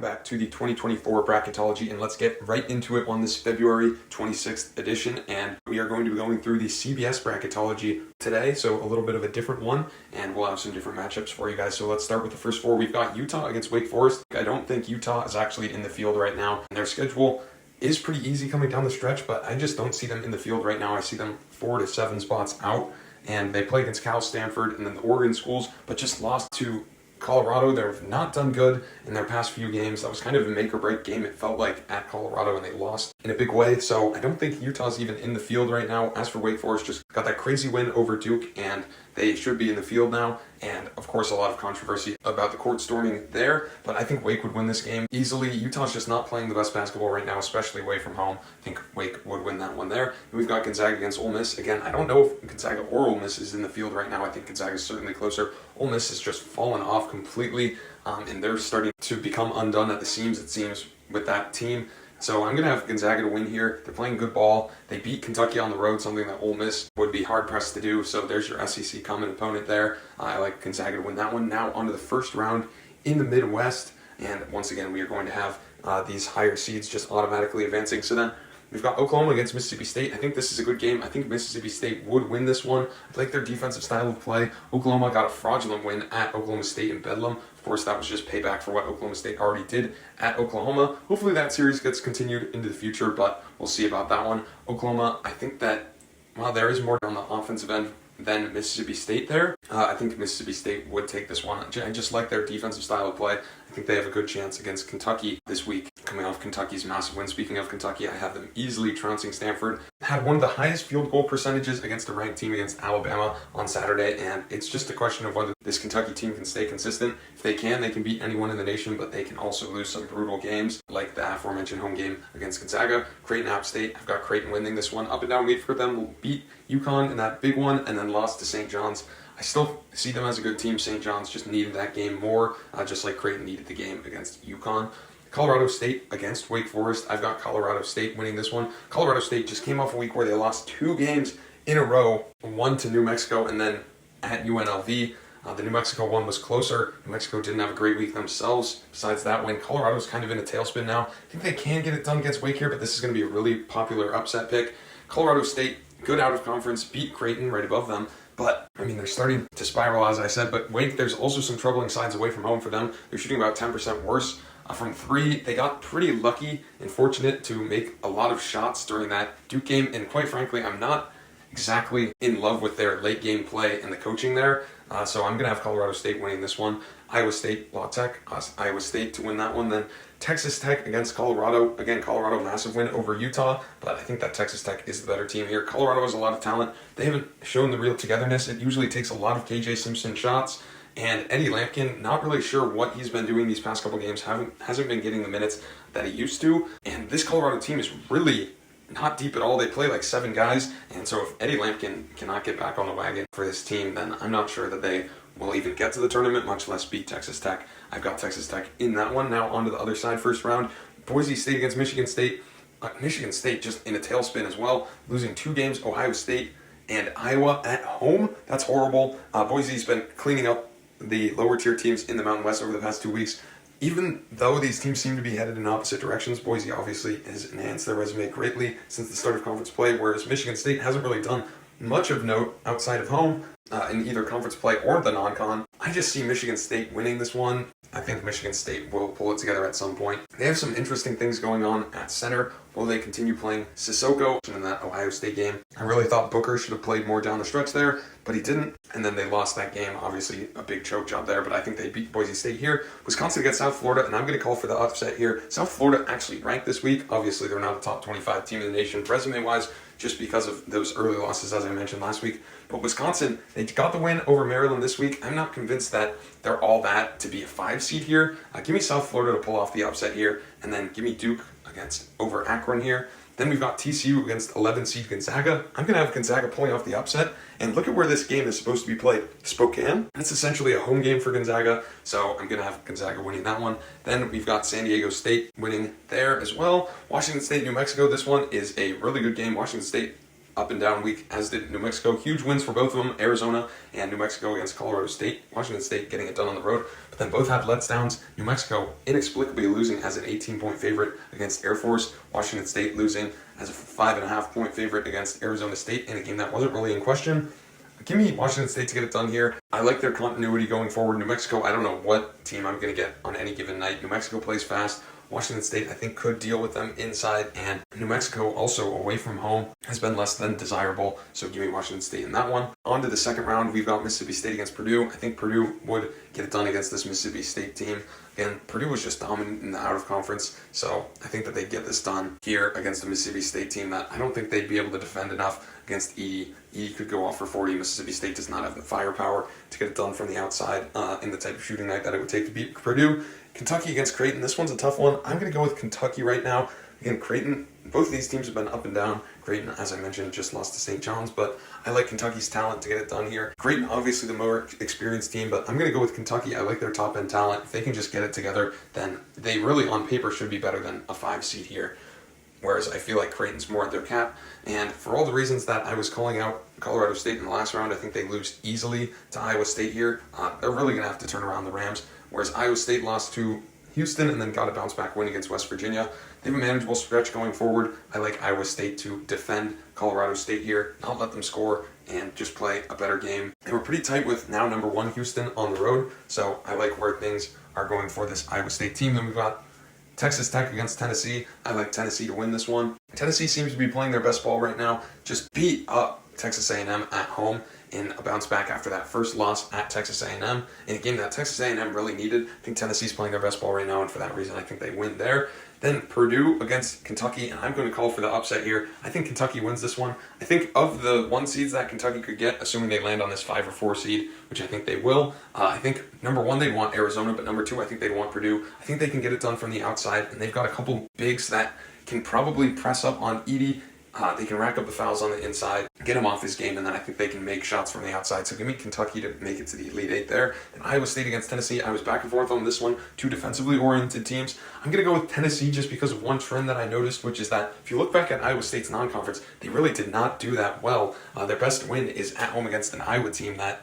Welcome back to the 2024 Bracketology, and let's get right into it on this February 26th edition. And we are going to be going through the CBS Bracketology today, so a little bit of a different one, and we'll have some different matchups for you guys. So let's start with the first four. We've got Utah against Wake Forest. I don't think Utah is actually in the field right now. Their schedule is pretty easy coming down the stretch, but I just don't see them in the field right now. I see them 4 to 7 spots out, and they play against Cal, Stanford, and then the Oregon schools, but just lost to Colorado. They've not done good in their past few games. That was kind of a make or break game, it felt like, at Colorado, and they lost in a big way. So I don't think Utah's even in the field right now. As for Wake Forest, just got that crazy win over Duke, and they should be in the field now. And of course, a lot of controversy about the court storming there, but I think Wake would win this game easily. Utah's just not playing the best basketball right now, especially away from home. I think Wake would win that one there. And we've got Gonzaga against Ole Miss. Again, I don't know if Gonzaga or Ole Miss is in the field right now. I think Gonzaga is certainly closer. Ole Miss has just fallen off completely, and they're starting to become undone at the seams, it seems, with that team. So I'm going to have Gonzaga to win here. They're playing good ball. They beat Kentucky on the road, something that Ole Miss would be hard-pressed to do. So there's your SEC common opponent there. I like Gonzaga to win that one. Now on to the first round in the Midwest. And once again, we are going to have these higher seeds just automatically advancing. So then we've got Oklahoma against Mississippi State. I think this is a good game. I think Mississippi State would win this one. I like their defensive style of play. Oklahoma got a fraudulent win at Oklahoma State in Bedlam. Of course, that was just payback for what Oklahoma State already did at Oklahoma. Hopefully that series gets continued into the future, but we'll see about that one. Oklahoma, I think that while there is more on the offensive end than Mississippi State there, I think Mississippi State would take this one. I just like their defensive style of play. I think they have a good chance against Kentucky this week, coming off Kentucky's massive win. Speaking of Kentucky, I have them easily trouncing Stanford. Had one of the highest field goal percentages against a ranked team against Alabama on Saturday, and it's just a question of whether this Kentucky team can stay consistent. If they can beat anyone in the nation, but they can also lose some brutal games, like the aforementioned home game against Gonzaga. Creighton, App State, I've got Creighton winning this one. Up and down week for them. Will beat UConn in that big one, and then lost to St. John's. I still see them as a good team. St. John's just needed that game more, just like Creighton needed the game against UConn. Colorado State against Wake Forest. I've got Colorado State winning this one. Colorado State just came off a week where they lost 2 games in a row, one to New Mexico and then at UNLV. The New Mexico one was closer. New Mexico didn't have a great week themselves. Besides that win, Colorado's kind of in a tailspin now. I think they can get it done against Wake here, but this is going to be a really popular upset pick. Colorado State, good out of conference, beat Creighton right above them. But, I mean, they're starting to spiral, as I said. But Wake, there's also some troubling signs away from home for them. They're shooting about 10% worse from 3. They got pretty lucky and fortunate to make a lot of shots during that Duke game. And quite frankly, I'm not exactly in love with their late game play and the coaching there. So I'm going to have Colorado State winning this one. Iowa State, La Tech, Iowa State to win that one. Then Texas Tech against Colorado. Again, Colorado, massive win over Utah, but I think that Texas Tech is the better team here. Colorado has a lot of talent. They haven't shown the real togetherness. It usually takes a lot of KJ Simpson shots, and Eddie Lampkin, not really sure what he's been doing these past couple games. Hasn't been getting the minutes that he used to, and this Colorado team is really not deep at all. They play like 7 guys, and so if Eddie Lampkin cannot get back on the wagon for this team, then I'm not sure that they will even get to the tournament, much less beat Texas Tech. I've got Texas Tech in that one. Now on to the other side, first round. Boise State against Michigan State. Michigan State just in a tailspin as well, losing 2 games. Ohio State and Iowa at home. That's horrible. Boise's been cleaning up the lower tier teams in the Mountain West over the past 2 weeks. Even though these teams seem to be headed in opposite directions, Boise obviously has enhanced their resume greatly since the start of conference play, whereas Michigan State hasn't really done much of note outside of home in either conference play or the non-con. I just see Michigan State winning this one. I think Michigan State will pull it together at some point. They have some interesting things going on at center. Will they continue playing Sissoko in that Ohio State game? I really thought Booker should have played more down the stretch there, but he didn't. And then they lost that game. Obviously, a big choke job there, but I think they beat Boise State here. Wisconsin against South Florida, and I'm going to call for the upset here. South Florida actually ranked this week. Obviously, they're not a top 25 team in the nation resume-wise, just because of those early losses, as I mentioned last week. But Wisconsin, they got the win over Maryland this week. I'm not convinced that they're all that to be a 5 seed here. Give me South Florida to pull off the upset here, and then give me Duke over Akron here. Then we've got TCU against 11 seed Gonzaga. I'm going to have Gonzaga pulling off the upset. And look at where this game is supposed to be played. Spokane. That's essentially a home game for Gonzaga. So I'm going to have Gonzaga winning that one. Then we've got San Diego State winning there as well. Washington State, New Mexico. This one is a really good game. Washington State up and down week, as did New Mexico. Huge wins for both of them, Arizona and New Mexico against Colorado State. Washington State getting it done on the road, but then both had letdowns. New Mexico inexplicably losing as an 18-point favorite against Air Force. Washington State losing as a 5.5-point favorite against Arizona State in a game that wasn't really in question. Give me Washington State to get it done here. I like their continuity going forward. New Mexico, I don't know what team I'm going to get on any given night. New Mexico plays fast. Washington State, I think, could deal with them inside, and New Mexico also away from home has been less than desirable, so give me Washington State in that one. On to the second round, we've got Mississippi State against Purdue. I think Purdue would get it done against this Mississippi State team. Again, Purdue was just dominant in the out-of-conference, so I think that they'd get this done here against a Mississippi State team that I don't think they'd be able to defend enough against Edie. Edie could go off for 40. Mississippi State does not have the firepower to get it done from the outside in the type of shooting night that it would take to beat Purdue. Kentucky against Creighton. This one's a tough one. I'm going to go with Kentucky right now. Again, Creighton, both of these teams have been up and down. Creighton, as I mentioned, just lost to St. John's, but I like Kentucky's talent to get it done here. Creighton, obviously the more experienced team, but I'm going to go with Kentucky. I like their top-end talent. If they can just get it together, then they really, on paper, should be better than a 5 seed here. Whereas I feel like Creighton's more at their cap. And for all the reasons that I was calling out Colorado State in the last round, I think they lose easily to Iowa State here. They're really going to have to turn around the Rams. Whereas Iowa State lost to Houston and then got a bounce-back win against West Virginia. They have a manageable stretch going forward. I like Iowa State to defend Colorado State here, not let them score, and just play a better game. They were pretty tight with now number 1 Houston on the road, so I like where things are going for this Iowa State team. Then we've got Texas Tech against Tennessee. I like Tennessee to win this one. Tennessee seems to be playing their best ball right now. Just beat up Texas A&M at home in a bounce back after that first loss at Texas A&M in a game that Texas A&M really needed. I think Tennessee's playing their best ball right now, and for that reason, I think they win there. Then Purdue against Kentucky, and I'm going to call for the upset here. I think Kentucky wins this one. I think of the 1 seeds that Kentucky could get, assuming they land on this 5 or 4 seed, which I think they will, I think number 1, they'd want Arizona, but number 2, I think they'd want Purdue. I think they can get it done from the outside, and they've got a couple bigs that can probably press up on Edey. They can rack up the fouls on the inside, get him off his game, and then I think they can make shots from the outside. So give me Kentucky to make it to the Elite Eight there. And Iowa State against Tennessee, I was back and forth on this one. 2 defensively oriented teams. I'm going to go with Tennessee just because of one trend that I noticed, which is that if you look back at Iowa State's non-conference, they really did not do that well. Their best win is at home against an Iowa team that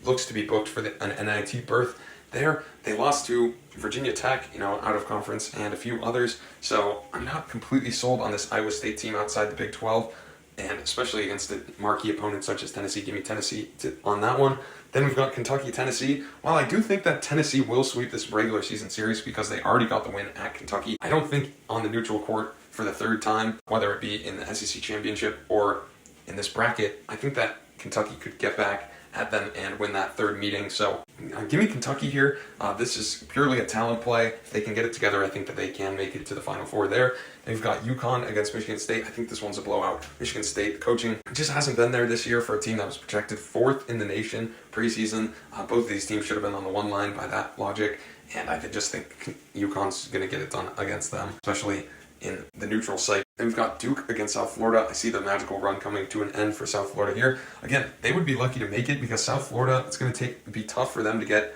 looks to be booked for an NIT berth. There, they lost to Virginia Tech, out of conference, and a few others. So I'm not completely sold on this Iowa State team outside the Big 12, and especially against a marquee opponent such as Tennessee. Give me Tennessee on that one. Then we've got Kentucky, Tennessee. While I do think that Tennessee will sweep this regular season series because they already got the win at Kentucky, I don't think on the neutral court for the 3rd time, whether it be in the SEC Championship or in this bracket, I think that Kentucky could get back at them and win that 3rd meeting. So give me Kentucky here. This is purely a talent play. If they can get it together, I think that they can make it to the Final Four there. Then we've got UConn against Michigan State. I think this one's a blowout. Michigan State, the coaching just hasn't been there this year for a team that was projected 4th in the nation preseason. Both of these teams should have been on the 1 line by that logic, and I just think UConn's going to get it done against them, especially in the neutral site. Then we've got Duke against South Florida. I see the magical run coming to an end for South Florida here. Again, they would be lucky to make it because South Florida, it's going to be tough for them to get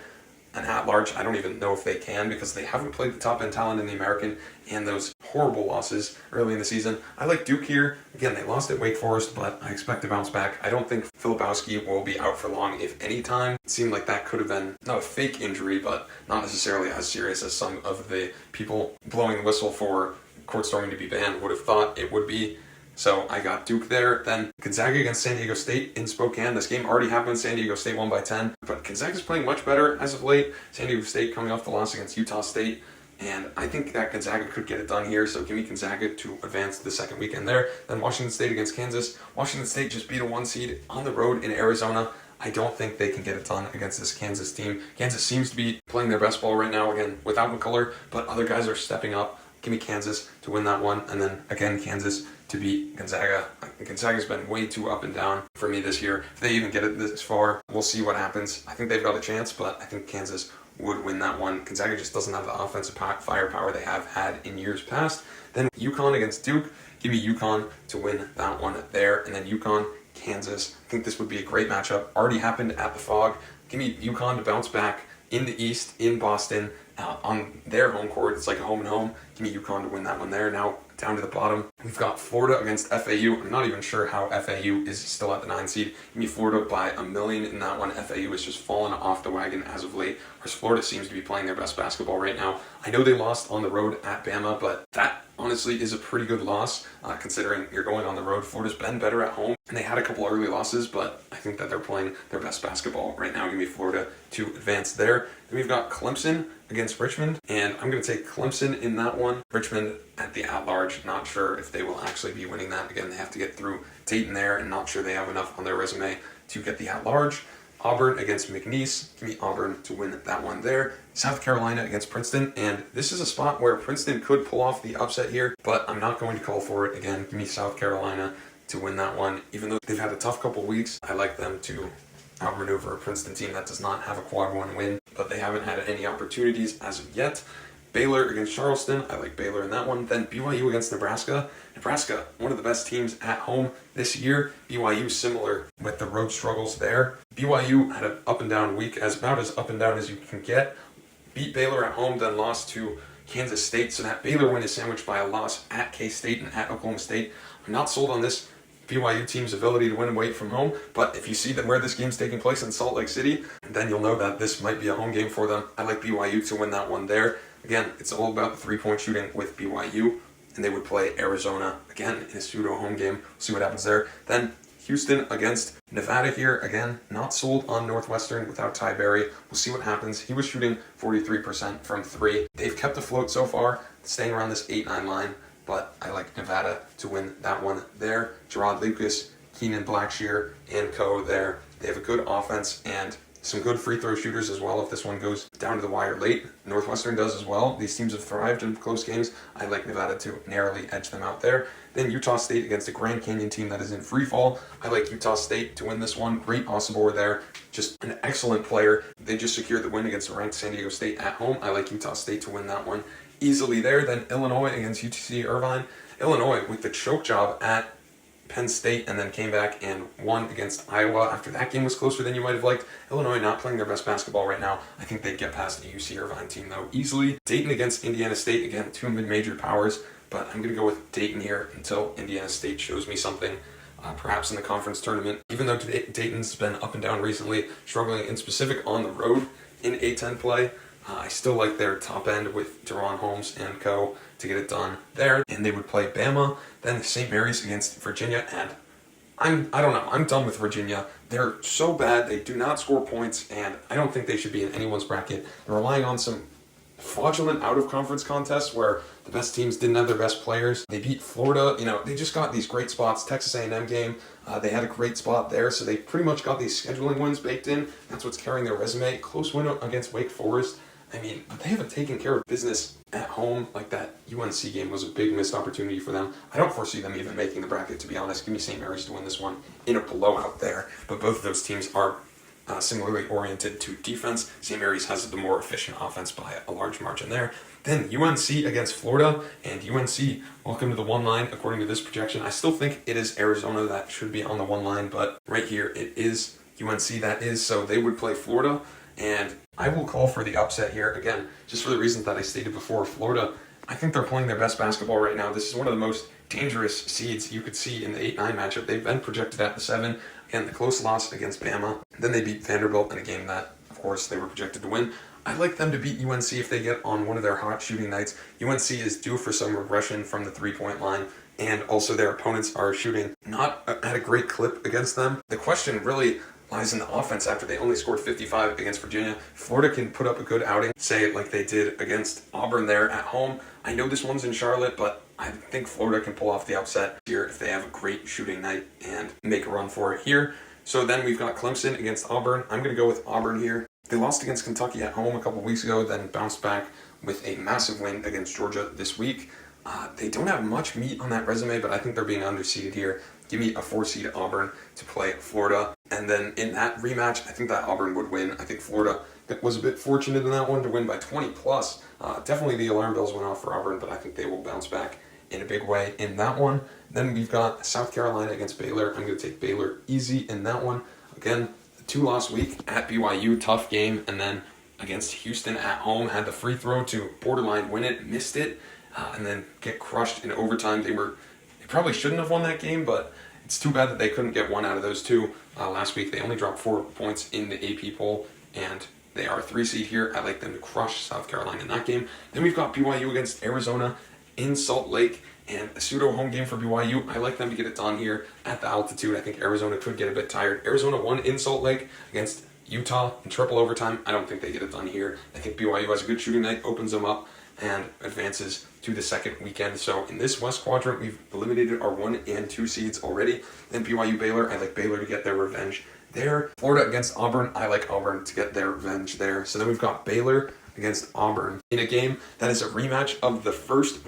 an at-large. I don't even know if they can because they haven't played the top-end talent in the American and those horrible losses early in the season. I like Duke here. Again, they lost at Wake Forest, but I expect to bounce back. I don't think Filipowski will be out for long, if any time. It seemed like that could have been not a fake injury, but not necessarily as serious as some of the people blowing the whistle for court storming to be banned would have thought it would be. So I got Duke there. Then Gonzaga against San Diego State in Spokane. This game already happened. San Diego State won by 10. But Gonzaga's playing much better as of late. San Diego State coming off the loss against Utah State. And I think that Gonzaga could get it done here. So give me Gonzaga to advance to the 2nd weekend there. Then Washington State against Kansas. Washington State just beat a 1 seed on the road in Arizona. I don't think they can get it done against this Kansas team. Kansas seems to be playing their best ball right now, again, without McCullough, but other guys are stepping up. Give me Kansas to win that one, and then again Kansas to beat Gonzaga. Gonzaga's been way too up and down for me this year. If they even get it this far, we'll see what happens. I think they've got a chance, but I think Kansas would win that one. Gonzaga just doesn't have the offensive firepower they have had in years past. Then UConn against Duke. Give me UConn to win that one there, and then UConn, Kansas. I think this would be a great matchup. Already happened at the Fog. Give me UConn to bounce back in the East, in Boston, on their home court. It's like a home and home. Give me UConn to win that one there. Now down to the bottom, we've got Florida against FAU. I'm not even sure how FAU is still at the 9 seed. Give me Florida by 1,000,000 in that one. FAU has just fallen off the wagon as of late, whereas Florida seems to be playing their best basketball right now. I know they lost on the road at Bama, but that honestly is a pretty good loss considering you're going on the road. Florida's been better at home, and they had a couple early losses, but I think that they're playing their best basketball right now. Give me Florida to advance there. Then we've got Clemson against Richmond, and I'm going to take Clemson in that one. Richmond at the at-large, not sure if they will actually be winning that. Again, they have to get through Dayton there, and not sure they have enough on their resume to get the at-large. Auburn against McNeese. Give me Auburn to win that one there. South Carolina against Princeton, and this is a spot where Princeton could pull off the upset here, but I'm not going to call for it. Again, give me South Carolina to win that one. Even though they've had a tough couple weeks, I like them to outmaneuver a Princeton team that does not have a quad one win, but they haven't had any opportunities as of yet. Baylor against Charleston. I like Baylor in that one. Then BYU against Nebraska. Nebraska, one of the best teams at home this year. BYU similar with the road struggles there. BYU had an up and down week, about as up and down as you can get. Beat Baylor at home, then lost to Kansas State. So that Baylor win is sandwiched by a loss at K-State and at Oklahoma State. I'm not sold on this BYU team's ability to win away from home, but if you see that where this game's taking place in Salt Lake City, then you'll know that this might be a home game for them. I like BYU to win that one there. Again, it's all about the three-point shooting with BYU, and they would play Arizona again in a pseudo home game. We'll see what happens there. Then Houston against Nevada here. Again, not sold on Northwestern without Ty Berry. We'll see what happens. He was shooting 43% from 3. They've kept afloat so far, staying around this 8-9 line, but I like Nevada to win that one there. Gerard Lucas, Keenan Blackshear, Ncaa there. They have a good offense and some good free throw shooters as well if this one goes down to the wire late. Northwestern does as well. These teams have thrived in close games. I like Nevada to narrowly edge them out there. Then Utah State against a Grand Canyon team that is in free fall. I like Utah State to win this one. Great Osibor there. Just an excellent player. They just secured the win against the ranked San Diego State at home. I like Utah State to win that one easily there. Then Illinois against UTC Irvine. Illinois with the choke job at Penn State and then came back and won against Iowa after that game was closer than you might have liked. Illinois not playing their best basketball right now. I think they'd get past the UC Irvine team though easily. Dayton against Indiana State. Again, two mid-major powers, but I'm going to go with Dayton here until Indiana State shows me something, perhaps in the conference tournament. Even though Dayton's been up and down recently, struggling in specific on the road in A10 play, I still like their top end with Deron Holmes and co. to get it done there. And they would play Bama, then St. Mary's against Virginia, and I don't know. I'm done with Virginia. They're so bad. They do not score points, and I don't think they should be in anyone's bracket. They're relying on some fraudulent out-of-conference contests where the best teams didn't have their best players. They beat Florida. They just got these great spots. Texas A&M game, they had a great spot there, so they pretty much got these scheduling wins baked in. That's what's carrying their resume. Close win against Wake Forest. But they haven't taken care of business at home. Like that UNC game was a big missed opportunity for them. I don't foresee them even making the bracket, to be honest. Give me St. Mary's to win this one in a blowout there. But both of those teams are similarly oriented to defense. St. Mary's has the more efficient offense by a large margin there. Then UNC against Florida, and UNC, welcome to the one line according to this projection. I still think it is Arizona that should be on the one line, but right here it is UNC that is, so they would play Florida. And I will call for the upset here, again, just for the reasons that I stated before. Florida, I think they're playing their best basketball right now. This is one of the most dangerous seeds you could see in the 8-9 matchup. They've been projected at the 7. Again, the close loss against Bama. Then they beat Vanderbilt in a game that, of course, they were projected to win. I'd like them to beat UNC if they get on one of their hot shooting nights. UNC is due for some regression from the three-point line, and also their opponents are shooting not at a great clip against them. The question really lies in the offense after they only scored 55 against Virginia. Florida can put up a good outing, say it like they did against Auburn there at home. I know this one's in Charlotte, but I think Florida can pull off the upset here if they have a great shooting night and make a run for it here. So then we've got Clemson against Auburn. I'm going to go with Auburn here. They lost against Kentucky at home a couple weeks ago, then bounced back with a massive win against Georgia this week. They don't have much meat on that resume, but I think they're being underseeded here. Give me a 4-seed Auburn to play Florida. And then in that rematch, I think that Auburn would win. I think Florida was a bit fortunate in that one to win by 20 plus. Definitely the alarm bells went off for Auburn, but I think they will bounce back in a big way in that one. Then we've got South Carolina against Baylor. I'm going to take Baylor easy in that one. Again, the 2-loss week at BYU, tough game, and then against Houston at home, had the free throw to borderline win it, missed it, and then get crushed in overtime. They probably shouldn't have won that game, but it's too bad that they couldn't get one out of those two. Last week they only dropped 4 points in the AP poll, and they are a 3 seed here. I like them to crush South Carolina in that game. Then we've got BYU against Arizona in Salt Lake, and a pseudo home game for BYU. I like them to get it done here at the altitude. I think Arizona could get a bit tired. Arizona won in Salt Lake against Utah in triple overtime. I don't think they get it done here. I think BYU has a good shooting night, opens them up, and advances to the second weekend. So in this West Quadrant, we've eliminated our 1 and 2 seeds already. Then BYU Baylor, I like Baylor to get their revenge there. Florida against Auburn, I like Auburn to get their revenge there. So then we've got Baylor against Auburn in a game that is a rematch of the first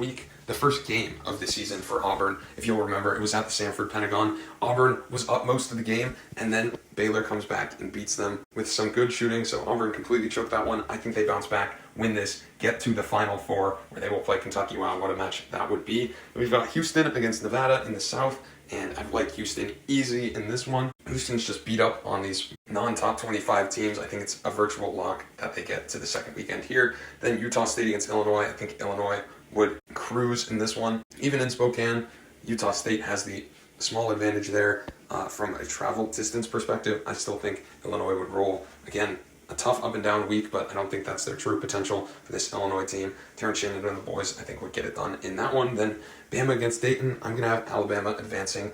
game of the season for Auburn. If you'll remember, it was at the Sanford Pentagon. Auburn was up most of the game, and then Baylor comes back and beats them with some good shooting. So Auburn completely choked that one. I think they bounce back, win this, get to the Final Four, where they will play Kentucky. Wow, what a match that would be. We've got Houston against Nevada in the South, and I like Houston easy in this one. Houston's just beat up on these non-top 25 teams. I think it's a virtual lock that they get to the second weekend here. Then Utah State against Illinois. I think Illinois would cruise in this one. Even in Spokane, Utah State has the small advantage there from a travel distance perspective. I still think Illinois would roll. Again, a tough up and down week, but I don't think that's their true potential for this Illinois team. Terrence Shannon and the boys, I think, would get it done in that one. Then Bama against Dayton. I'm going to have Alabama advancing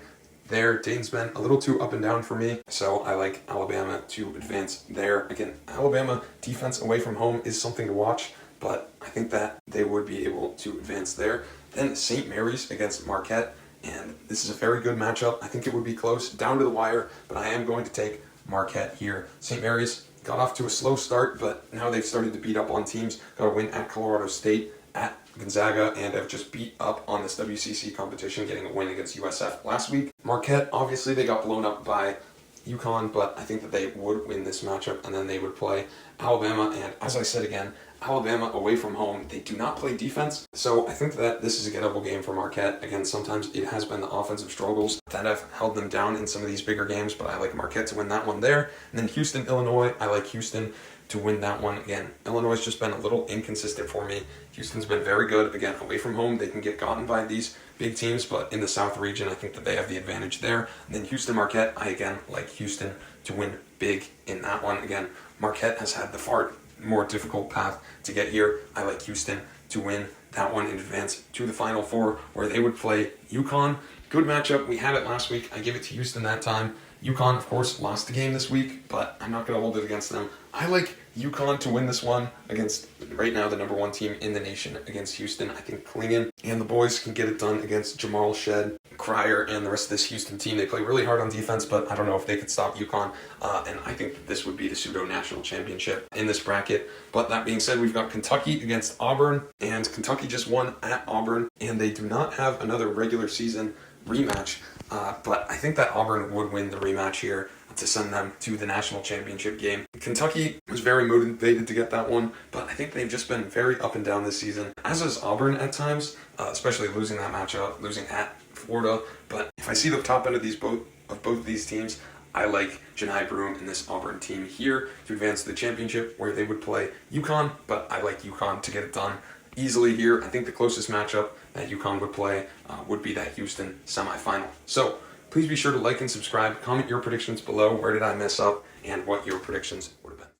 there. Dayton's been a little too up and down for me, so I like Alabama to advance there. Again, Alabama defense away from home is something to watch, but I think that they would be able to advance there. Then St. Mary's against Marquette, and this is a very good matchup. I think it would be close, down to the wire, but I am going to take Marquette here. St. Mary's got off to a slow start, but now they've started to beat up on teams. Got a win at Colorado State, at Gonzaga, and have just beat up on this WCC competition, getting a win against USF last week. Marquette, obviously they got blown up by UConn, but I think that they would win this matchup, and then they would play Alabama. And as I said again, Alabama away from home, they do not play defense. So I think that this is a gettable game for Marquette. Again, sometimes it has been the offensive struggles that have held them down in some of these bigger games, but I like Marquette to win that one there. And then Houston, Illinois, I like Houston to win that one. Again, Illinois has just been a little inconsistent for me. Houston's been very good. Again, away from home, they can get gotten by these big teams, but in the South region, I think that they have the advantage there. And then Houston, Marquette, I again like Houston to win big in that one. Again, Marquette has had the far more difficult path to get here. I like Houston to win that one in advance to the Final Four, where they would play UConn. Good matchup. We had it last week. I gave it to Houston that time. UConn, of course, lost the game this week, but I'm not going to hold it against them. I like UConn to win this one against, right now, the number 1 team in the nation against Houston. I think Klingon and the boys can get it done against Jamal Shed, Cryer, and the rest of this Houston team. They play really hard on defense, but I don't know if they could stop UConn, and I think that this would be the pseudo-national championship in this bracket. But that being said, we've got Kentucky against Auburn, and Kentucky just won at Auburn, and they do not have another regular season rematch, but I think that Auburn would win the rematch here to send them to the national championship game. Kentucky was very motivated to get that one, but I think they've just been very up and down this season, as is Auburn at times, especially losing that matchup, losing at Florida. But if I see the top end of both of these teams, I like Janai Broome and this Auburn team here to advance to the championship, where they would play UConn, but I like UConn to get it done easily here. I think the closest matchup that UConn would play would be that Houston semifinal. So please be sure to like and subscribe. Comment your predictions below. Where did I mess up? And what your predictions would have been.